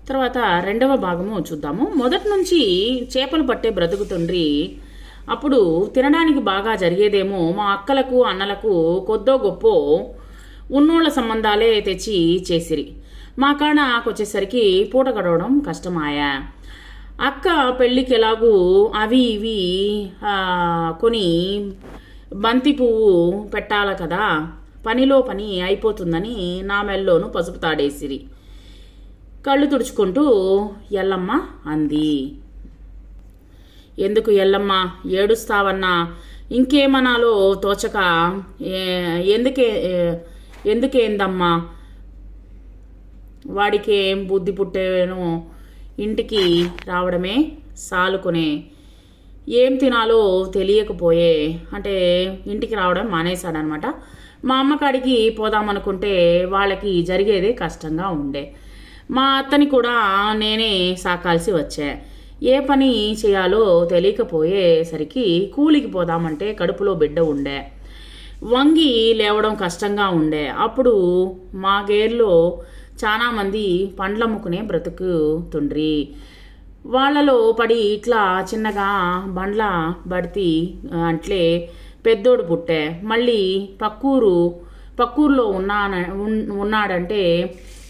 తర్వాత రెండవ భాగము చూద్దాము. మొదటి నుంచి చేపలు పట్టే బ్రతుకుతుండ్రి. అప్పుడు తినడానికి బాగా జరిగేదేమో మా అక్కలకు అన్నలకు కొద్దో గొప్పో ఉన్నోళ్ల సంబంధాలే తెచ్చి చేసిరి. మా కాడకొచ్చేసరికి పూట గడవడం కష్టమాయా. అక్క పెళ్ళికి ఎలాగూ అవి ఇవి కొని బంతి పువ్వు పెట్టాల కదా, పనిలో పని అయిపోతుందని నా మెల్లోను పసుపు తాడేసిరి. కళ్ళు తుడుచుకుంటూ ఎల్లమ్మ అంది. ఎందుకు ఎల్లమ్మ ఏడుస్తావన్నా? ఇంకేమనాలో తోచక ఎందుకేందమ్మా, వాడికేం బుద్ధి పుట్టేనో ఇంటికి రావడమే సాలుకునే. ఏం తినాలో తెలియకపోయే అంటే ఇంటికి రావడం మానేశాడనమాట. మా అమ్మకాడికి పోదామనుకుంటే వాళ్ళకి జరిగేదే కష్టంగా ఉండే. మా అత్తని కూడా నేనే సాకాల్సి వచ్చా. ఏ పని చేయాలో తెలియకపోయేసరికి కూలికి పోదామంటే కడుపులో బిడ్డ ఉండే, వంగి లేవడం కష్టంగా ఉండే. అప్పుడు మా గేర్లో చాలామంది పండ్లమ్ముకునే బ్రతుకుతుండ్రి. వాళ్ళలో పడి ఇట్లా చిన్నగా బండ్ల బడితి అట్లే పెద్దోడు పుట్టే. మళ్ళీ పక్కూరులో ఉన్నాడంటే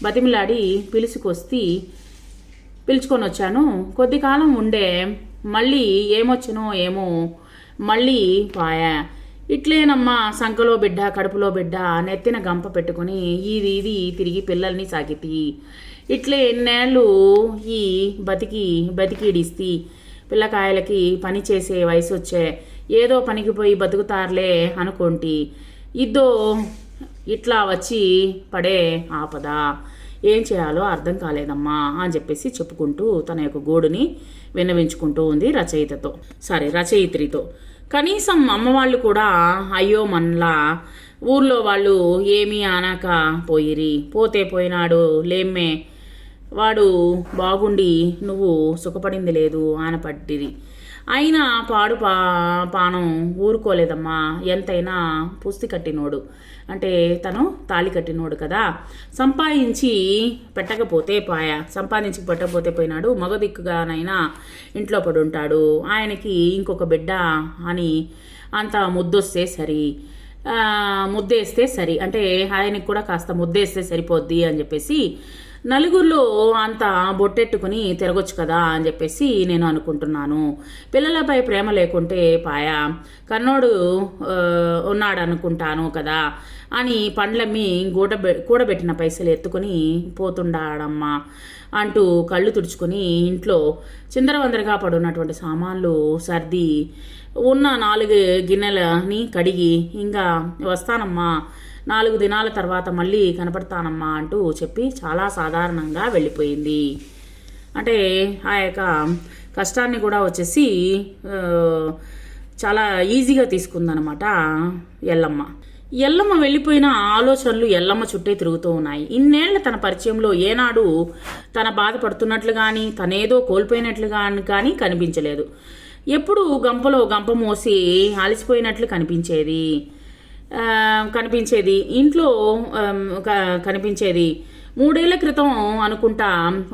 బతిమిలాడి పిలుచుకొని వచ్చాను. కొద్ది కాలం ఉండే, మళ్ళీ ఏమొచ్చినో ఏమో మళ్ళీ పాయా. ఇట్లేనమ్మా, సంకలో బిడ్డ కడుపులో బిడ్డ నెత్తిన గంప పెట్టుకుని ఇది తిరిగి పిల్లల్ని సాగితి. ఇట్లే ఎన్నేళ్ళు ఈ బతికిడిస్తి. పిల్లకాయలకి పని చేసే వయసు వచ్చే, ఏదో పనికి పోయి బతుకుతారులే అనుకోంటి. ఇట్లా వచ్చి పడే ఆపద. ఏం చేయాలో అర్థం కాలేదమ్మా అని చెప్పేసి చెప్పుకుంటూ తన యొక్క గోడుని విన్నవించుకుంటూ ఉంది రచయిత్రితో. కనీసం అమ్మవాళ్ళు కూడా అయ్యో మనలా ఊర్లో వాళ్ళు ఏమీ అనక పోయిరి. పోతే పోయినాడు లేమ్మే, వాడు బాగుండి నువ్వు సుఖపడింది లేదు ఆనపట్టిరి. అయినా పాడు పానం ఊరుకోలేదమ్మా. ఎంతైనా పుస్తి కట్టినోడు అంటే తను తాళి కట్టినోడు కదా. సంపాదించి పెట్టకపోతే పోయినాడు. మగదిక్కుగానైనా ఇంట్లో పడి ఉంటాడు. ఆయనకి ఇంకొక బిడ్డ అని అంత ముద్దేస్తే సరి అంటే ఆయనకి కూడా కాస్త ముద్దేస్తే సరిపోద్ది అని చెప్పేసి నలుగురిలో అంత బొట్టెట్టుకుని తిరగొచ్చు కదా అని చెప్పేసి నేను అనుకుంటున్నాను. పిల్లలపై ప్రేమ లేకుంటే పాయా, కన్నోడు ఉన్నాడు అనుకుంటాను కదా అని పండ్లమ్మి కూడబెట్టిన పైసలు ఎత్తుకుని పోతుండాడమ్మా అంటూ కళ్ళు తుడుచుకొని ఇంట్లో చిందరవందరగా పడున్నటువంటి సామాన్లు సర్ది ఉన్న 4 గిన్నెలని కడిగి ఇంకా వస్తానమ్మా, 4 దినాల తర్వాత మళ్ళీ కనపడతానమ్మా అంటూ చెప్పి చాలా సాధారణంగా వెళ్ళిపోయింది. అంటే ఆ యొక్క కష్టాన్ని కూడా వచ్చేసి చాలా ఈజీగా తీసుకుందనమాట ఎల్లమ్మ వెళ్ళిపోయిన ఆలోచనలు ఎల్లమ్మ చుట్టే తిరుగుతూ ఉన్నాయి. ఇన్నేళ్ల తన పరిచయంలో ఏనాడు తన బాధపడుతున్నట్లు కానీ తనేదో కోల్పోయినట్లు కానీ కనిపించలేదు. ఎప్పుడు గంపలో గంప మోసి అలసిపోయినట్లు కనిపించేది ఇంట్లో కనిపించేది. 3 ఏళ్ల క్రితం అనుకుంటా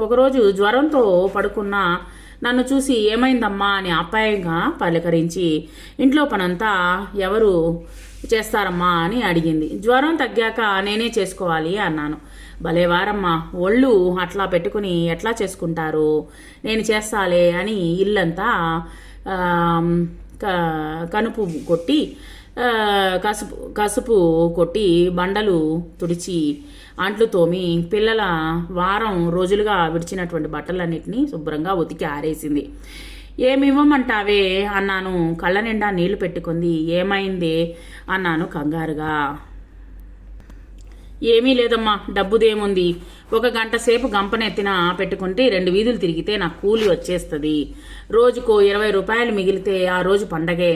ఒకరోజు జ్వరంతో పడుకున్న నన్ను చూసి ఏమైందమ్మా అని అప్యాయంగా పలకరించి ఇంట్లో పనంతా ఎవరు చేస్తారమ్మా అని అడిగింది. జ్వరం తగ్గాక నేనే చేసుకోవాలి అన్నాను. భలేవారమ్మా, ఒళ్ళు అట్లా పెట్టుకుని ఎట్లా చేసుకుంటారు, నేను చేస్తాలే అని ఇల్లంతా కసుపు కొట్టి బండలు తుడిచి అంట్లు తోమి పిల్లల వారం రోజులుగా విడిచినటువంటి బట్టలన్నిటినీ శుభ్రంగా ఉతికి ఆరేసింది. ఏమివ్వమంటావే అన్నాను. కళ్ళ నిండా నీళ్లు పెట్టుకుంది. ఏమైందే అన్నాను కంగారుగా. ఏమీ లేదమ్మా, డబ్బుదేముంది, 1 గంట సేపు గంపనెత్తిన పెట్టుకుంటే 2 వీధులు తిరిగితే నాకు కూలి వచ్చేస్తుంది. రోజుకో 20 రూపాయలు మిగిలితే ఆ రోజు పండగే.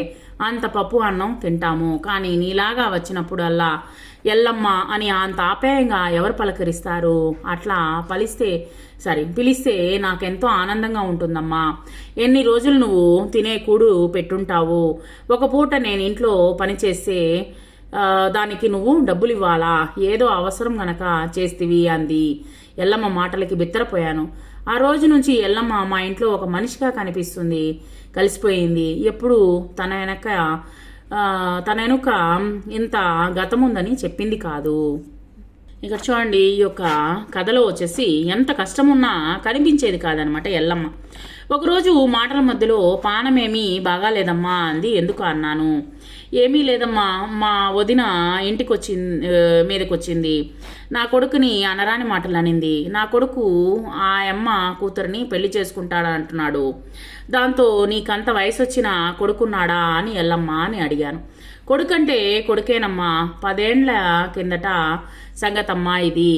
అంత పప్పు అన్నం తింటాము. కానీ నీలాగా వచ్చినప్పుడల్లా ఎల్లమ్మ అని అంత ఆప్యాయంగా ఎవరు పలకరిస్తారు? అట్లా పిలిస్తే నాకెంతో ఆనందంగా ఉంటుందమ్మా. ఎన్ని రోజులు నువ్వు తినే కూడు పెట్టుంటావు. ఒక పూట నేను ఇంట్లో పనిచేస్తే దానికి నువ్వు డబ్బులు ఇవ్వాలా? ఏదో అవసరం గనక చేస్తివి అంది. ఎల్లమ్మ మాటలకి బిత్తరపోయాను. ఆ రోజు నుంచి ఎల్లమ్మ మా ఇంట్లో ఒక మనిషిగా కనిపిస్తుంది, కలిసిపోయింది. ఎప్పుడు తన వెనుక ఇంత గతముందని చెప్పింది కాదు. ఇక చూడండి, ఈ యొక్క కథలో వచ్చేసి ఎంత కష్టమున్నా కనిపించేది కాదనమాట ఎల్లమ్మ. ఒకరోజు మాటల మధ్యలో పానమేమీ బాగాలేదమ్మా అంది. ఎందుకు అన్నాను. ఏమీ లేదమ్మా, మా వదిన ఇంటికి మీదకి వచ్చింది. నా కొడుకుని అనరాని మాటలు అనింది. నా కొడుకు ఆ అమ్మ కూతురిని పెళ్లి చేసుకుంటాడా అంటున్నాడు. దాంతో నీకంత వయసు వచ్చిన కొడుకున్నాడా అని ఎల్లమ్మ అని అడిగాను. కొడుకంటే కొడుకేనమ్మా, 10 ఏండ్ల కిందట సంగతమ్మా ఇది.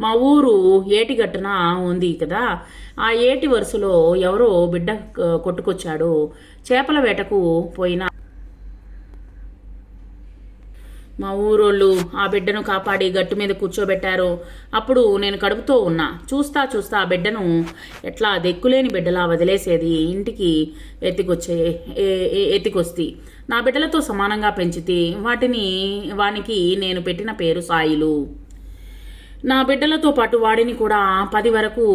మా ఊరు ఏటిగట్టున ఉంది కదా, ఆ ఏటి వరుసలో ఎవరో బిడ్డ కొట్టుకొచ్చాడు. చేపల వేటకు పోయిన మా ఊరోళ్ళు ఆ బిడ్డను కాపాడి గట్టు మీద కూర్చోబెట్టారు. అప్పుడు నేను కడుపుతో ఉన్నా. చూస్తా ఆ బిడ్డను ఎట్లా దెక్కులేని బిడ్డలా వదిలేసేది ఇంటికి ఎత్తికొస్తి. నా బిడ్డలతో సమానంగా పెంచితి. వానికి నేను పెట్టిన పేరు సాయిలు. నా బిడ్డలతో పాటు వాడిని కూడా 10 వరకు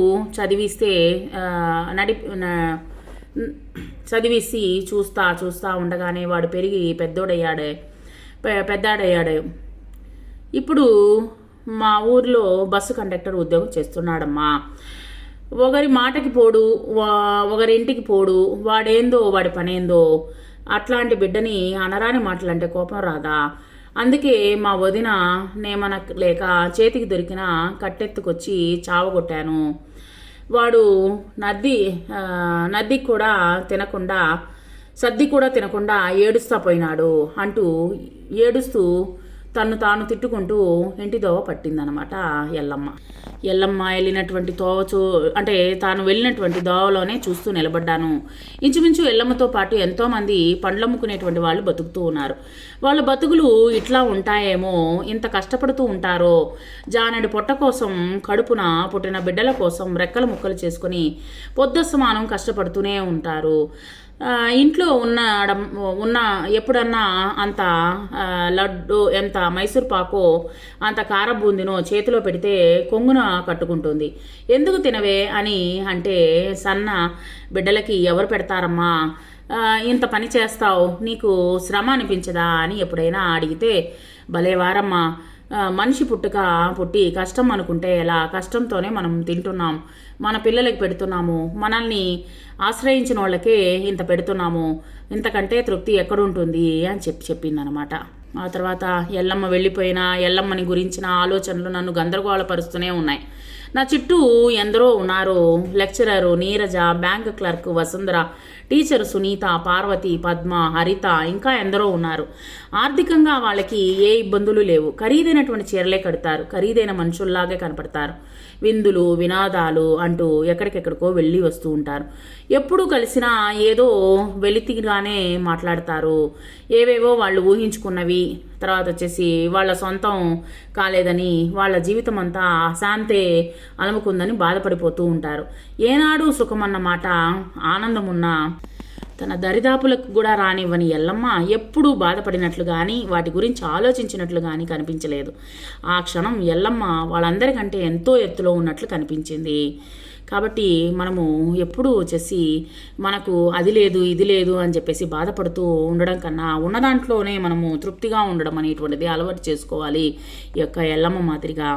చదివిసి చూస్తా ఉండగానే వాడు పెరిగి పెద్దాడయ్యాడు. ఇప్పుడు మా ఊర్లో బస్సు కండక్టర్ ఉద్యోగం చేస్తున్నాడమ్మా. ఒకరి మాటకి పోడు, ఒకరి ఇంటికి పోడు. వాడేందో వాడి పనేందో. అట్లాంటి బిడ్డని అనరాని మాటలంటే కోపం రాదా? అందుకే మా వదిన నేమనలేక చేతికి దొరికిన కట్టెత్తుకొచ్చి చావగొట్టాను. వాడు సద్ది కూడా తినకుండా ఏడుస్తా పోయినాడు అంటూ ఏడుస్తూ తాను తిట్టుకుంటూ ఇంటి దోవ పట్టిందనమాట ఎల్లమ్మ వెళ్ళినటువంటి అంటే తాను వెళ్ళినటువంటి దోవలోనే చూస్తూ నిలబడ్డాను. ఇంచుమించు ఎల్లమ్మతో పాటు ఎంతోమంది పండ్లమ్ముకునేటువంటి వాళ్ళు బతుకుతూ ఉన్నారు. వాళ్ళ బతుకులు ఇట్లా ఉంటాయేమో, ఇంత కష్టపడుతూ ఉంటారో. జానెడు పొట్ట కోసం, కడుపున పుట్టిన బిడ్డల కోసం రెక్కలు ముక్కలు చేసుకుని పొద్దస్తమానం కష్టపడుతూనే ఉంటారు. ఇంట్లో ఉన్న ఎప్పుడన్నా అంత లడ్డు, ఎంత మైసూర్ పాకో, అంత కార బూందినో చేతిలో పెడితే కొంగున కట్టుకుంటుంది. ఎందుకు తినవే అని అంటే, సన్న బిడ్డలకి ఎవరు పెడతారమ్మా, ఇంత పని చేస్తావు, నీకు శ్రమ అనిపించదా అని ఎప్పుడైనా అడిగితే, భలేవారమ్మా, మనిషి పుట్టి కష్టం అనుకుంటే ఎలా? కష్టంతోనే మనం తింటున్నాం, మన పిల్లలకి పెడుతున్నాము, మనల్ని ఆశ్రయించిన వాళ్ళకే ఇంత పెడుతున్నాము, ఇంతకంటే తృప్తి ఎక్కడుంటుంది అని చెప్పిందనమాట. ఆ తర్వాత ఎల్లమ్మ వెళ్ళిపోయిన ఎల్లమ్మని గురించిన ఆలోచనలు నన్ను గందరగోళపరుస్తూనే ఉన్నాయి. నా చుట్టూ ఎందరో ఉన్నారు. Lecturer Neeraja, bank clerk Vasundhara, teacher Sunitha, Parvathi, Padma, Haritha, ఇంకా ఎందరో ఉన్నారు. ఆర్థికంగా వాళ్ళకి ఏ ఇబ్బందులు లేవు. ఖరీదైనటువంటి చీరలే కడతారు, ఖరీదైన మనుషుల్లాగే కనపడతారు. విందులు వినాదాలు అంటూ ఎక్కడికెక్కడికో వెళ్ళి వస్తూ ఉంటారు. ఎప్పుడు కలిసినా ఏదో వెలితిగానే మాట్లాడతారు. ఏవేవో వాళ్ళు ఊహించుకున్నవి, తర్వాత వచ్చేసి వాళ్ళ సొంతం కాలేదని, వాళ్ళ జీవితం అంతా అశాంతే అలముకుందని బాధపడిపోతూ ఉంటారు. ఏనాడు సుఖమన్న మాట, ఆనందమున్నా తన దరిదాపులకు కూడా రానివ్వని ఎల్లమ్మ ఎప్పుడూ బాధపడినట్లు కానీ, వాటి గురించి ఆలోచించినట్లు కానీ కనిపించలేదు. ఆ క్షణం ఎల్లమ్మ వాళ్ళందరికంటే ఎంతో ఎత్తులో ఉన్నట్లు కనిపించింది. కాబట్టి మనము ఎప్పుడూ వచ్చేసి మనకు అది లేదు ఇది లేదు అని చెప్పేసి బాధపడుతూ ఉండడం కన్నా, ఉన్న దాంట్లోనే మనము తృప్తిగా ఉండడం అనేటువంటిది అలవాటు చేసుకోవాలి ఈ యొక్క ఎల్లమ్మ మాదిరిగా.